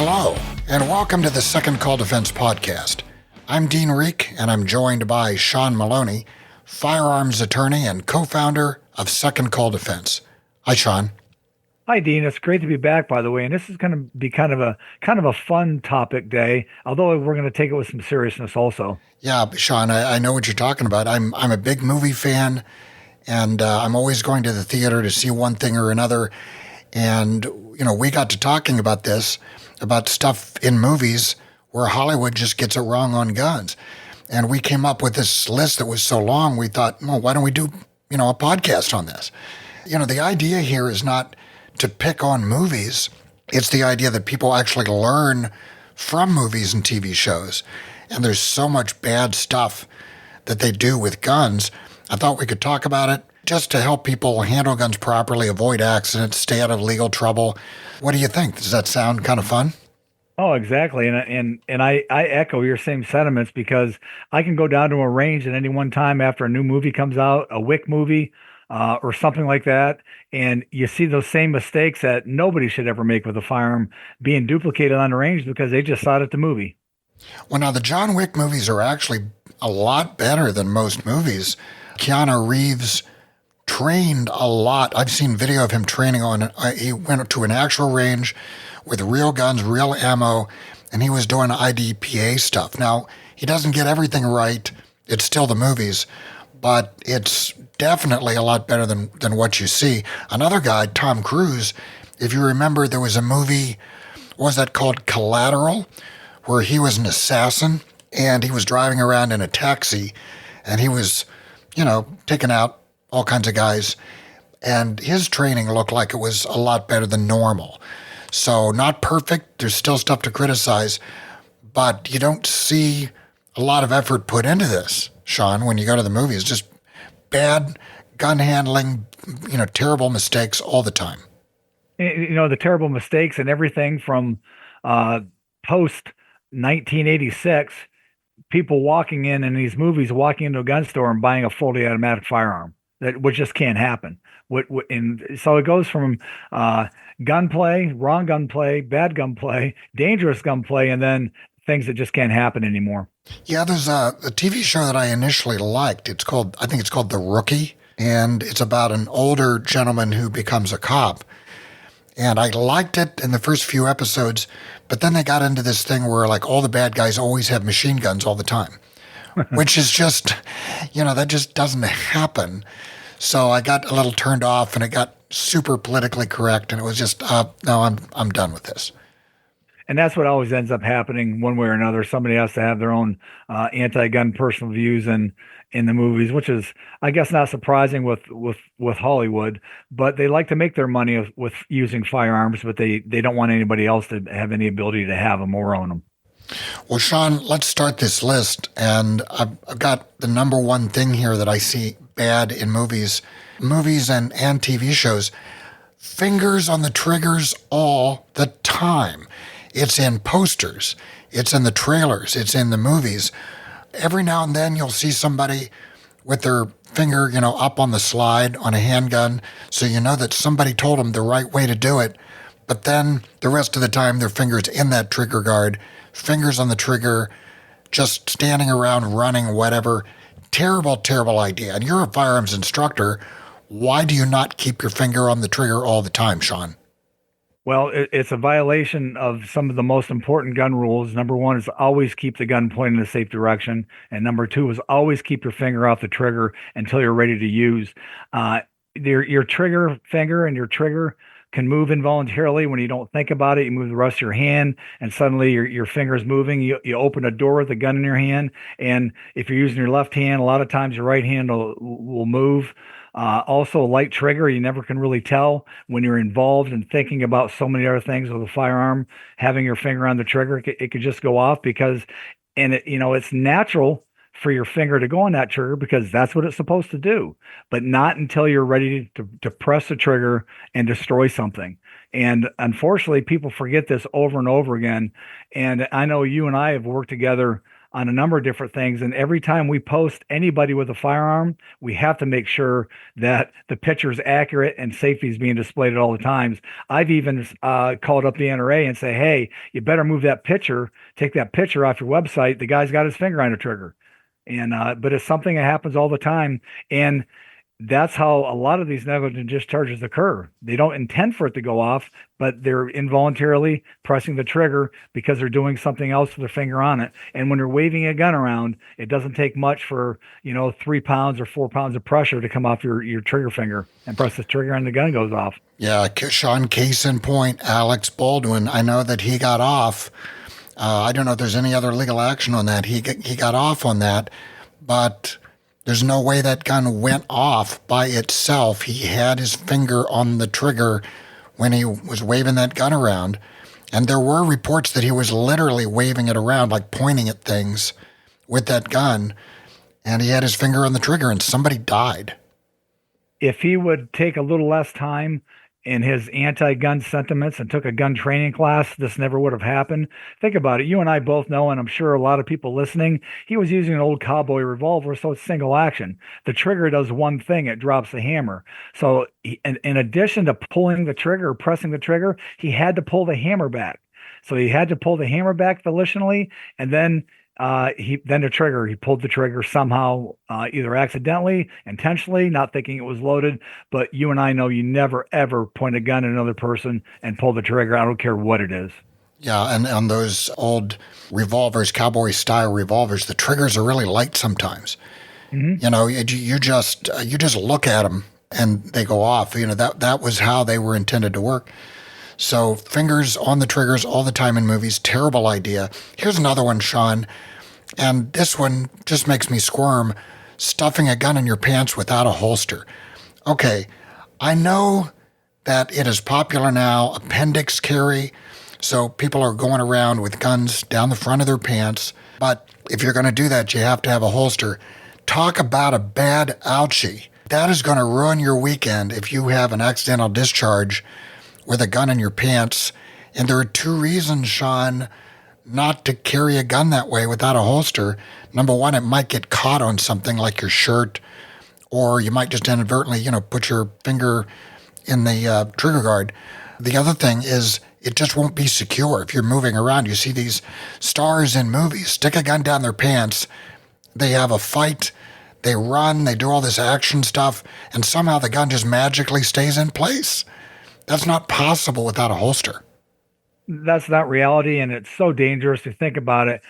Hello, and welcome to the Second Call Defense podcast. I'm Dean Reek, and I'm joined by Sean Maloney, firearms attorney and co-founder of Second Call Defense. Hi, Sean. Hi, Dean. It's great to be back, by the way. And this is going to be kind of a fun topic day, although we're going to take it with some seriousness also. Yeah, Sean, I know what you're talking about. I'm a big movie fan, and I'm always going to the theater to see one thing or another. And, we got to talking about this, about stuff in movies where Hollywood just gets it wrong on guns. And we came up with this list that was so long, we thought, well, why don't we do, a podcast on this? The idea here is not to pick on movies. It's the idea that people actually learn from movies and TV shows. And there's so much bad stuff that they do with guns. I thought we could talk about it just to help people handle guns properly, avoid accidents, stay out of legal trouble. What do you think? Does that sound kind of fun? Oh, exactly. And I echo your same sentiments because I can go down to a range at any one time after a new movie comes out, a Wick movie, or something like that. And you see those same mistakes that nobody should ever make with a firearm being duplicated on the range because they just saw it at the movie. Well, now the John Wick movies are actually a lot better than most movies. Keanu Reeves trained a lot. I've seen video of him training he went to an actual range with real guns, real ammo, and he was doing IDPA stuff. Now, he doesn't get everything right. It's still the movies, but it's definitely a lot better than what you see. Another guy, Tom Cruise, if you remember, there was a movie, what was that called, Collateral, where he was an assassin, and he was driving around in a taxi, and he was, taking out all kinds of guys, and his training looked like it was a lot better than normal. So not perfect, there's still stuff to criticize, but you don't see a lot of effort put into this, Sean, when you go to the movies. Just bad gun handling, terrible mistakes all the time. The terrible mistakes and everything from post 1986, people walking in these movies, walking into a gun store and buying a fully automatic firearm. Which just can't happen. And so it goes from gunplay, wrong gunplay, bad gunplay, dangerous gunplay, and then things that just can't happen anymore. Yeah, there's a TV show that I initially liked. I think it's called The Rookie, and it's about an older gentleman who becomes a cop. And I liked it in the first few episodes, but then they got into this thing where like all the bad guys always have machine guns all the time, which is just, that just doesn't happen. So I got a little turned off, and it got super politically correct, and it was just, no, I'm done with this. And that's what always ends up happening one way or another. Somebody has to have their own anti-gun personal views in the movies, which is, I guess, not surprising with Hollywood. But they like to make their money with using firearms, but they don't want anybody else to have any ability to have them or own them. Well, Sean, let's start this list. And I've got the number one thing here that I see bad in movies and TV shows. Fingers on the triggers all the time. It's in posters. It's in the trailers. It's in the movies. Every now and then you'll see somebody with their finger, up on the slide on a handgun. So you know that somebody told them the right way to do it. But then the rest of the time their finger's in that trigger guard. Fingers on the trigger, just standing around, running, whatever. Terrible, terrible idea. And you're a firearms instructor. Why do you not keep your finger on the trigger all the time, Sean? Well, it's a violation of some of the most important gun rules. Number one is always keep the gun pointed in a safe direction. And number two is always keep your finger off the trigger until you're ready to use. Your trigger finger and your trigger can move involuntarily when you don't think about it. You move the rest of your hand, and suddenly your finger is moving. You open a door with the gun in your hand, and if you're using your left hand, a lot of times your right hand will move. Also, a light trigger, you never can really tell when you're involved in thinking about so many other things with a firearm. Having your finger on the trigger, it could just go off it's natural for your finger to go on that trigger because that's what it's supposed to do, but not until you're ready to press the trigger and destroy something. And unfortunately, people forget this over and over again. And I know you and I have worked together on a number of different things. And every time we post anybody with a firearm, we have to make sure that the picture is accurate and safety is being displayed at all the times. I've even called up the NRA and say, hey, you better move that picture, take that picture off your website. The guy's got his finger on the trigger. And but it's something that happens all the time. And that's how a lot of these negligent discharges occur. They don't intend for it to go off, but they're involuntarily pressing the trigger because they're doing something else with their finger on it. And when they're waving a gun around, it doesn't take much for, 3 pounds or 4 pounds of pressure to come off your trigger finger and press the trigger and the gun goes off. Yeah, Sean, case in point, Alex Baldwin. I know that he got off. I don't know if there's any other legal action on that. He got off on that, but there's no way that gun went off by itself. He had his finger on the trigger when he was waving that gun around. And there were reports that he was literally waving it around, like pointing at things with that gun. And he had his finger on the trigger and somebody died. If he would take a little less time in his anti-gun sentiments and took a gun training class, this never would have happened. Think about it. You and I both know, and I'm sure a lot of people listening, he was using an old cowboy revolver, so it's single action. The trigger does one thing, it drops the hammer. So in addition to pulling the trigger or pressing the trigger, he had to pull the hammer back. So he had to pull the hammer back volitionally, and then he pulled the trigger somehow, either accidentally, intentionally, not thinking it was loaded. But you and I know you never ever point a gun at another person and pull the trigger. I don't care what it is. Yeah, and on those old revolvers, cowboy style revolvers, the triggers are really light sometimes. Mm-hmm. You just look at them and they go off. That was how they were intended to work. So fingers on the triggers all the time in movies, terrible idea. Here's another one, Sean, and this one just makes me squirm, stuffing a gun in your pants without a holster. Okay, I know that it is popular now, appendix carry, so people are going around with guns down the front of their pants, but if you're going to do that, you have to have a holster. Talk about a bad ouchie. That is going to ruin your weekend if you have an accidental discharge with a gun in your pants. And there are two reasons, Sean, not to carry a gun that way without a holster. Number one, it might get caught on something like your shirt, or you might just inadvertently, put your finger in the trigger guard. The other thing is it just won't be secure if you're moving around. You see these stars in movies stick a gun down their pants. They have a fight. They run. They do all this action stuff. And somehow the gun just magically stays in place. That's not possible without a holster. That's not reality, and it's so dangerous to think about it.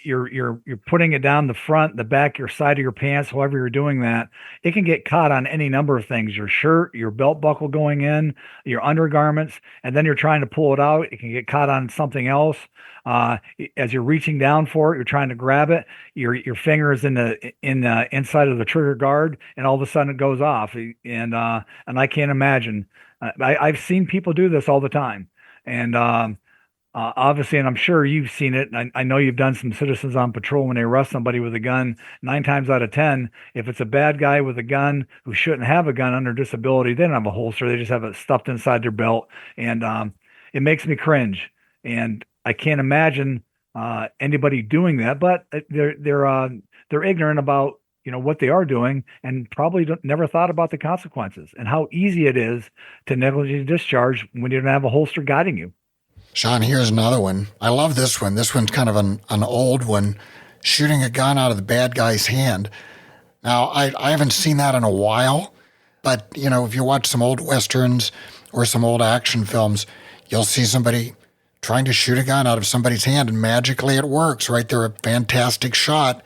You're putting it down the front, the back, your side of your pants, however you're doing that. It can get caught on any number of things: your shirt, your belt buckle going in, your undergarments, and then you're trying to pull it out. It can get caught on something else. As you're reaching down for it, you're trying to grab it. Your finger is in the inside of the trigger guard, and all of a sudden it goes off. And I can't imagine. I've seen people do this all the time. And obviously, and I'm sure you've seen it. I know you've done some citizens on patrol when they arrest somebody with a gun. 9 times out of 10, if it's a bad guy with a gun who shouldn't have a gun under disability, they don't have a holster. They just have it stuffed inside their belt. And it makes me cringe. And I can't imagine anybody doing that. But they're ignorant about what they are doing, and probably never thought about the consequences and how easy it is to negligently discharge when you don't have a holster guiding you. Sean, here's another one. I love this one. This one's kind of an old one, shooting a gun out of the bad guy's hand. Now, I haven't seen that in a while, but, if you watch some old Westerns or some old action films, you'll see somebody trying to shoot a gun out of somebody's hand, and magically it works, right? They're a fantastic shot.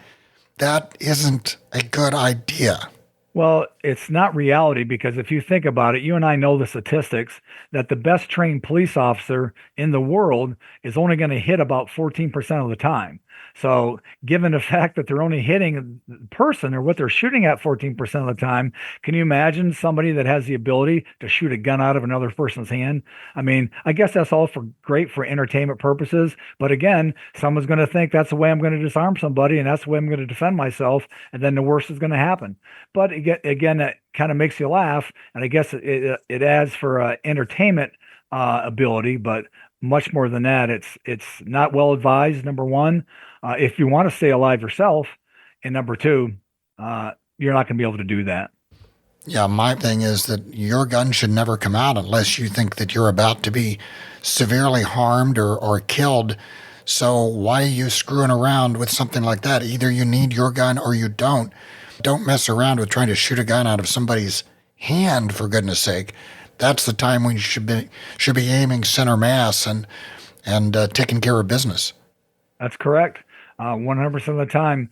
That isn't a good idea. Well, it's not reality, because if you think about it, you and I know the statistics that the best trained police officer in the world is only going to hit about 14% of the time. So given the fact that they're only hitting the person or what they're shooting at 14% of the time, can you imagine somebody that has the ability to shoot a gun out of another person's hand? I mean, I guess that's all great for entertainment purposes. But again, someone's going to think that's the way I'm going to disarm somebody, and that's the way I'm going to defend myself. And then the worst is going to happen. But again, that kind of makes you laugh. And I guess it adds for entertainment ability. But much more than that. It's not well advised. Number one, if you want to stay alive yourself, and number two, you're not going to be able to do that. Yeah, my thing is that your gun should never come out unless you think that you're about to be severely harmed or killed. So why are you screwing around with something like that? Either you need your gun or you don't. Don't mess around with trying to shoot a gun out of somebody's hand, for goodness sake. That's the time when you should be aiming center mass and taking care of business. That's correct. 100% of the time,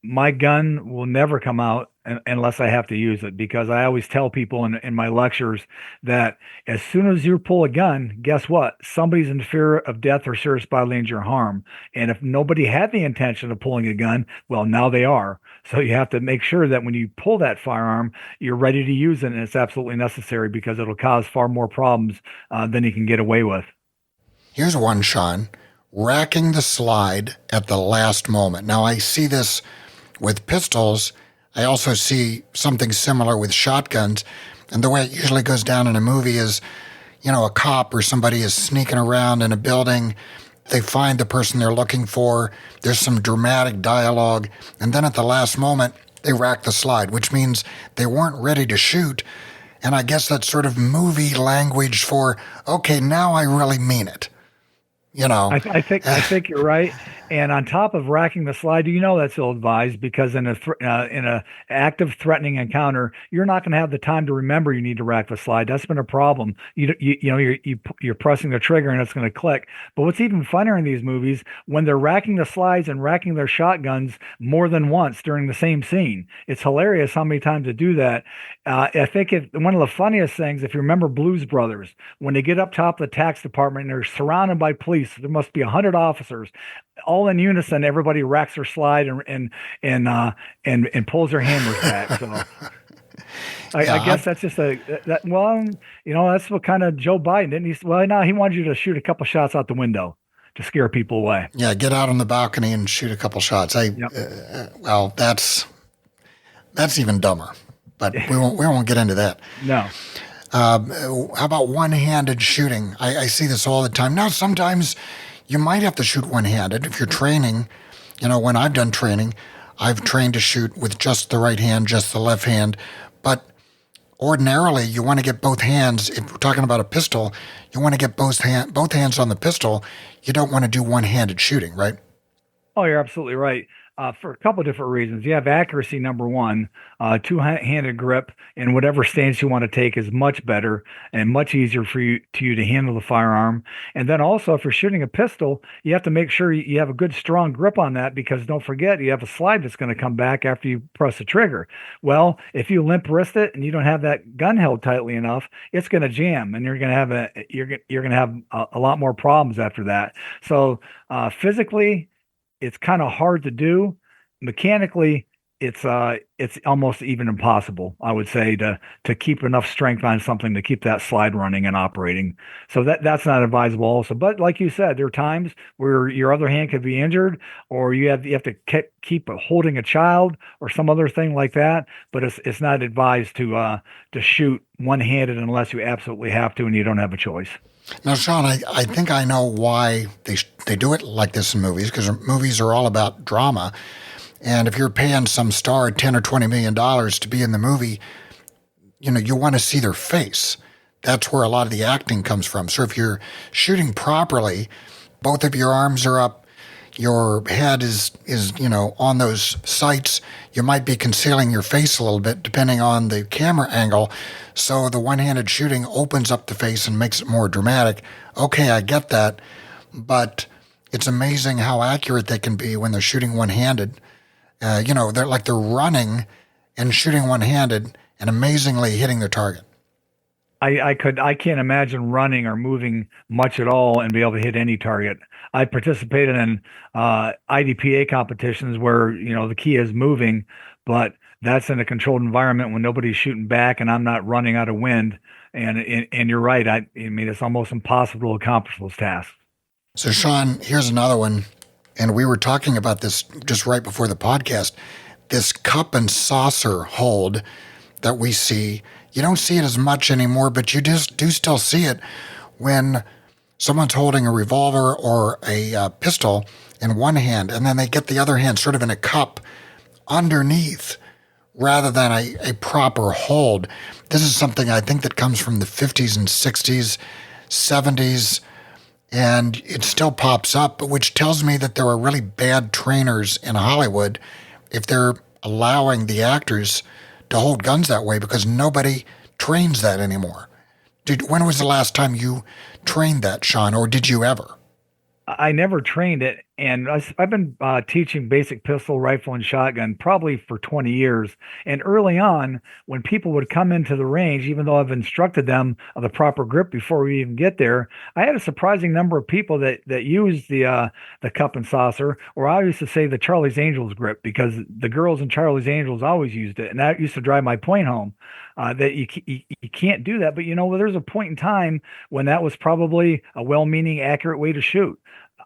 my gun will never come out unless I have to use it, because I always tell people in my lectures that as soon as you pull a gun, guess what? Somebody's in fear of death or serious bodily injury or harm. And if nobody had the intention of pulling a gun, well, now they are. So you have to make sure that when you pull that firearm, you're ready to use it, and it's absolutely necessary, because it'll cause far more problems than you can get away with. Here's one, Sean. Racking the slide at the last moment. Now, I see this with pistols. I also see something similar with shotguns. And the way it usually goes down in a movie is, a cop or somebody is sneaking around in a building. They find the person they're looking for. There's some dramatic dialogue. And then at the last moment, they rack the slide, which means they weren't ready to shoot. And I guess that's sort of movie language for, okay, now I really mean it. I think you're right. And on top of racking the slide, that's ill-advised, because in a active threatening encounter, you're not going to have the time to remember you need to rack the slide. That's been a problem. You're pressing the trigger and it's going to click. But what's even funnier in these movies, when they're racking the slides and racking their shotguns more than once during the same scene, it's hilarious how many times they do that. I think one of the funniest things, if you remember Blues Brothers, when they get up top of the tax department and they're surrounded by police, there must be 100 officers. All in unison, everybody racks their slide and pulls their hammers back. So I guess that's just that's what kind of Joe Biden didn't he? Well, no, he wanted you to shoot a couple shots out the window to scare people away. Yeah, get out on the balcony and shoot a couple shots. Well, that's even dumber. But we won't get into that. No. How about one-handed shooting? I see this all the time. Now, sometimes you might have to shoot one-handed if you're training. When I've done training, I've trained to shoot with just the right hand, just the left hand. But ordinarily, you want to get both hands. If we're talking about a pistol, you want to get both hands on the pistol. You don't want to do one-handed shooting, right? Oh, you're absolutely right. For a couple of different reasons. You have accuracy, number one. Two-handed grip in whatever stance you want to take is much better and much easier for you to handle the firearm. And then also, if you're shooting a pistol, you have to make sure you have a good, strong grip on that, because don't forget, you have a slide that's going to come back after you press the trigger. Well, if you limp wrist it and you don't have that gun held tightly enough, it's going to jam, and you're going to have a lot more problems after that. So physically, it's kind of hard to do. Mechanically, it's almost even impossible, I would say, to keep enough strength on something to keep that slide running and operating. So that's not advisable also. But like you said, there are times where your other hand could be injured, or you have to keep holding a child or some other thing like that. But it's not advised to shoot one-handed unless you absolutely have to and you don't have a choice. Now, Sean, I think I know why they do it like this in movies, because movies are all about drama. And if you're paying some star $10 or $20 million to be in the movie, you want to see their face. That's where a lot of the acting comes from. So if you're shooting properly, both of your arms are up, your head is on those sights. You might be concealing your face a little bit depending on the camera angle. So the one-handed shooting opens up the face and makes it more dramatic. Okay, I get that. But it's amazing how accurate they can be when they're shooting one-handed. They're running and shooting one-handed and amazingly hitting their target. I can't imagine running or moving much at all and be able to hit any target. I participated in IDPA competitions where the key is moving, but that's in a controlled environment when nobody's shooting back and I'm not running out of wind. And you're right. I mean, it's almost impossible to accomplish those tasks. So, Sean, here's another one. And we were talking about this just right before the podcast. This cup and saucer hold that we see, you don't see it as much anymore, but you just do still see it when Someone's holding a revolver or a pistol in one hand, and then they get the other hand sort of in a cup underneath rather than a proper hold. This is something I think that comes from the 50s and 60s, 70s, and it still pops up, which tells me that there are really bad trainers in Hollywood if they're allowing the actors to hold guns that way, because nobody trains that anymore. When was the last time you trained that, Sean, or did you ever? I never trained it, and I've been teaching basic pistol, rifle, and shotgun probably for 20 years. And early on, when people would come into the range, even though I've instructed them of the proper grip before we even get there, I had a surprising number of people that used the cup and saucer, or I used to say the Charlie's Angels grip, because the girls in Charlie's Angels always used it, and that used to drive my point home. That you can't do that, but there's a point in time when that was probably a well-meaning, accurate way to shoot.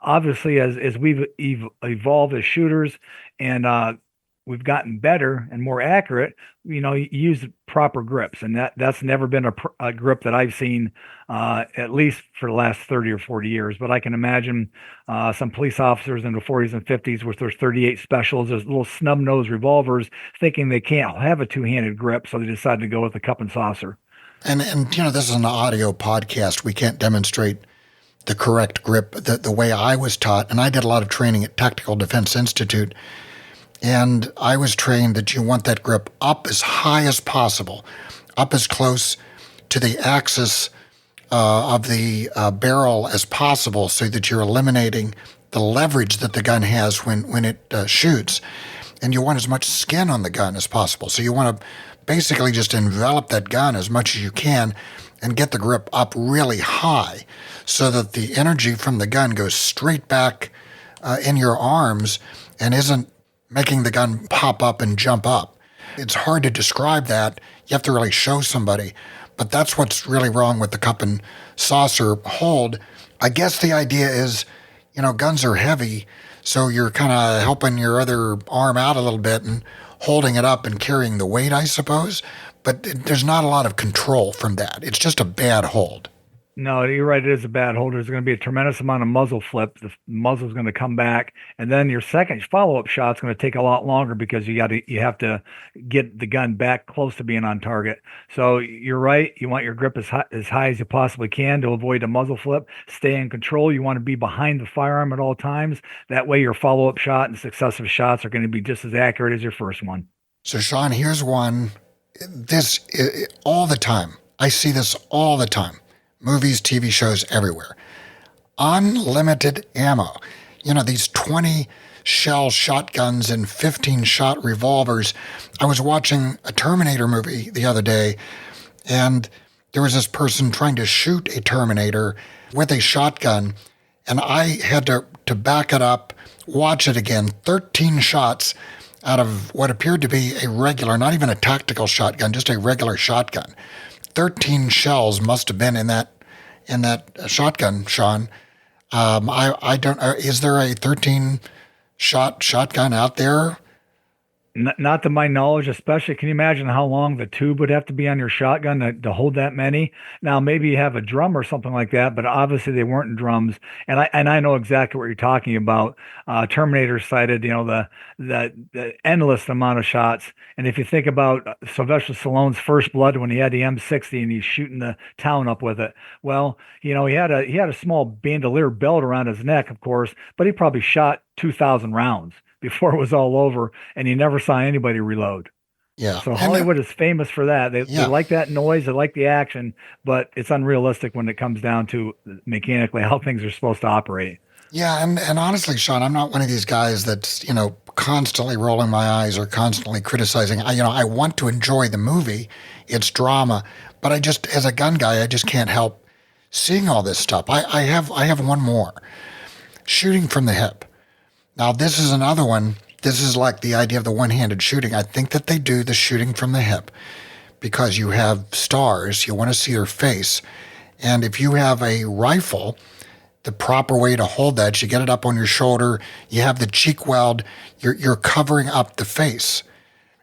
Obviously, as we've evolved as shooters, and we've gotten better and more accurate, you use proper grips, and that's never been a grip that I've seen, at least for the last 30 or 40 years. But I can imagine some police officers in the 40s and 50s with their 38 specials, those little snub-nosed revolvers, thinking they can't have a two-handed grip, so they decided to go with the cup and saucer. And this is an audio podcast. We can't demonstrate the correct grip the way I was taught. And I did a lot of training at Tactical Defense Institute. And I was trained that you want that grip up as high as possible, up as close to the axis of the barrel as possible, so that you're eliminating the leverage that the gun has when it shoots. And you want as much skin on the gun as possible. So you want to basically just envelop that gun as much as you can and get the grip up really high so that the energy from the gun goes straight back in your arms and isn't making the gun pop up and jump up. It's hard to describe that. You have to really show somebody. But that's what's really wrong with the cup and saucer hold. I guess the idea is, guns are heavy, so you're kind of helping your other arm out a little bit and holding it up and carrying the weight, I suppose. But there's not a lot of control from that. It's just a bad hold. No, you're right. It is a bad hold. There's going to be a tremendous amount of muzzle flip. The muzzle's going to come back, and then your second follow-up shot's going to take a lot longer, because you have to get the gun back close to being on target. So you're right. You want your grip as high as you possibly can to avoid a muzzle flip. Stay in control. You want to be behind the firearm at all times. That way, your follow-up shot and successive shots are going to be just as accurate as your first one. So, Sean, here's one. All the time. I see this all the time. Movies, TV shows, everywhere. Unlimited ammo. These 20 shell shotguns and 15 shot revolvers. I was watching a Terminator movie the other day, and there was this person trying to shoot a Terminator with a shotgun, and I had to back it up, watch it again. 13 shots out of what appeared to be a regular, not even a tactical shotgun, just a regular shotgun. 13 shells must have been in that shotgun, Sean. I don't. Is there a 13 shotgun out there? Not to my knowledge, especially. Can you imagine how long the tube would have to be on your shotgun to hold that many? Now, maybe you have a drum or something like that, but obviously they weren't in drums. And I know exactly what you're talking about. Terminator cited, the endless amount of shots. And if you think about Sylvester Stallone's First Blood, when he had the M60 and he's shooting the town up with it, well, he had a small bandolier belt around his neck, of course, but he probably shot 2,000 rounds before it was all over, and you never saw anybody reload. Yeah. So Hollywood is famous for that. They like that noise, they like the action, but it's unrealistic when it comes down to mechanically how things are supposed to operate. Yeah, and honestly, Sean, I'm not one of these guys that's, constantly rolling my eyes or constantly criticizing. I want to enjoy the movie. It's drama, but as a gun guy, I just can't help seeing all this stuff. I have one more. Shooting from the hip. Now, this is another one. This is like the idea of the one-handed shooting. I think that they do the shooting from the hip because you have stars. You want to see their face. And if you have a rifle, the proper way to hold that, you get it up on your shoulder. You have the cheek weld. You're covering up the face.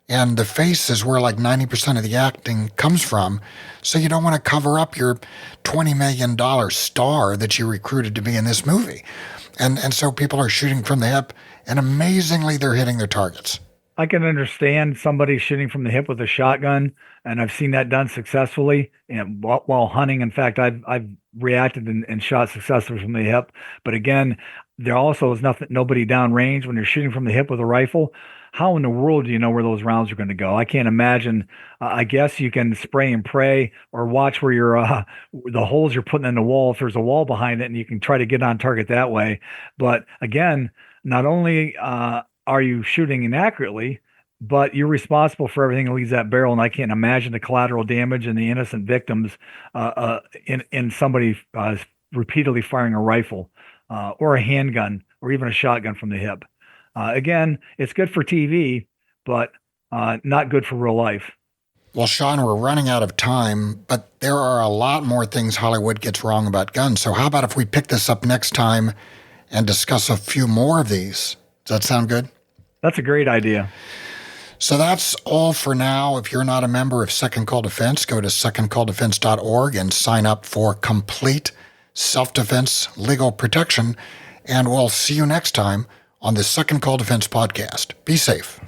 And the face is where like 90% of the acting comes from. So you don't want to cover up your $20 million star that you recruited to be in this movie. And so people are shooting from the hip, and amazingly, they're hitting their targets. I can understand somebody shooting from the hip with a shotgun, and I've seen that done successfully and while hunting. In fact, I've reacted and shot successfully from the hip. But again, there also is nobody downrange when you're shooting from the hip with a rifle. How in the world do you know where those rounds are going to go? I can't imagine. I guess you can spray and pray or watch where the holes you're putting in the wall, if there's a wall behind it, and you can try to get on target that way. But again, not only are you shooting inaccurately, but you're responsible for everything that leaves that barrel. And I can't imagine the collateral damage and the innocent victims in somebody repeatedly firing a rifle or a handgun or even a shotgun from the hip. Again, it's good for TV, but not good for real life. Well, Sean, we're running out of time, but there are a lot more things Hollywood gets wrong about guns. So how about if we pick this up next time and discuss a few more of these? Does that sound good? That's a great idea. So that's all for now. If you're not a member of Second Call Defense, go to secondcalldefense.org and sign up for complete self-defense legal protection. And we'll see you next time on the Second Call Defense podcast. Be safe.